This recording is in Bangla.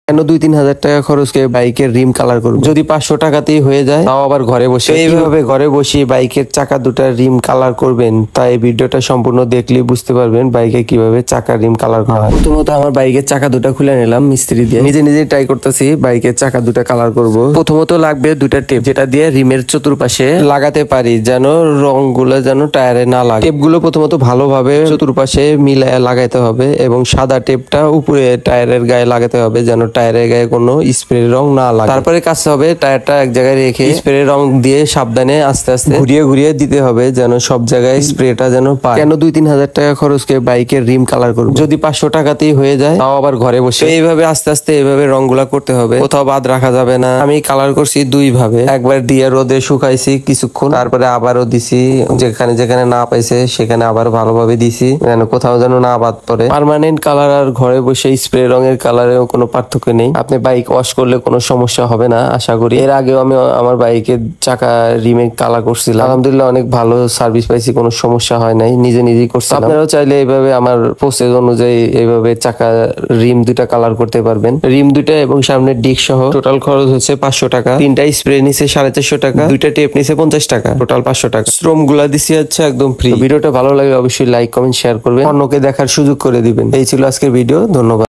কেন 2-3 হাজার টাকা খরচ করে বাইকের রিম কালার করবো? যদি 500 টাকাতেই হয়ে যায়, তাও আবার ঘরে বসে। এইভাবে ঘরে বসে বাইকের চাকা দুটার রিম কালার করবেন, তাই ভিডিওটা সম্পূর্ণ দেখলে বুঝতে পারবেন বাইকে কিভাবে চাকা রিম কালার করা হয়। প্রথমত আমার বাইকের চাকা দুটা খুলে নিলাম মিস্ত্রি দিয়ে, নিজে নিজে ট্রাই করতেছি বাইকের চাকা দুটা কালার করব। প্রথমত লাগবে দুটা টেপ, যেটা দিয়ে রিমের চতুর্পাশে লাগাতে পারি, যেন রং গুলো যেন টায়ারে না লাগে। টেপ গুলো প্রথমত ভালোভাবে চতুর্পাশে মিলায় লাগাইতে হবে এবং সাদা টেপটা উপরে টায়ারের গায়ে লাগাতে হবে, যেন টায়ারের গায়ে কোনো স্প্রে রং না লাগে। তারপরে কাছে হবে টায়ারটা এক জায়গায় রেখে স্প্রে রং দিয়ে সাবধানে আস্তে আস্তে ঘুরিয়ে ঘুরিয়ে দিতে হবে, যেন সব জায়গায় স্প্রেটা যেন পায়। কেন 2-3 হাজার টাকা খরচ করে বাইকের রিম কালার করবো? যদি 500 টাকাতেই হয়ে যায়, তাও আবার ঘরে বসে। এইভাবে আস্তে আস্তে এইভাবে রংগুলা করতে হবে, কোথাও বাদ রাখা যাবে না। আমি কালার করছি দুই ভাবে, একবার দিয়ে রোদে শুকাইছি কিছুক্ষণ, তারপরে আবারও দিছি, যেখানে যেখানে না পাইছে সেখানে আবার ভালোভাবে দিছি, যেন কোথাও যেন না বাদ পড়ে। পার্মানেন্ট কালার আর ঘরে বসে স্প্রে রঙের কালারেও কোনো পার্থক্য নেই। আপনি বাইক ওয়াশ করলে কোনো সমস্যা হবে না আশা করি। এর আগেও আমি আমার বাইকের চাকা রিমে কালার করছিলাম, আলহামদুলিল্লাহ অনেক ভালো সার্ভিস পাইছি, কোনো সমস্যা হয় নাই, নিজে নিজেই করছি। আপনারাও চাইলে এইভাবে আমার প্রসেস অনুযায়ী এইভাবে চাকা রিম দুটা কালার করতে পারবেন। রিম দুটা এবং সামনের ডিক সহ টোটাল খরচ হচ্ছে 500 টাকা। তিনটা স্প্রে নিছে 450 টাকা, দুইটা টেপ নিছে 50 টাকা, টোটাল 500 টাকা। শ্রম গুলা দিছি হচ্ছে একদম ফ্রি। ভিডিওটা ভালো লাগলে অবশ্যই লাইক কমেন্ট শেয়ার করবেন, অন্যকে দেখার সুযোগ করে দিবেন। এই ছিল আজকের ভিডিও, ধন্যবাদ।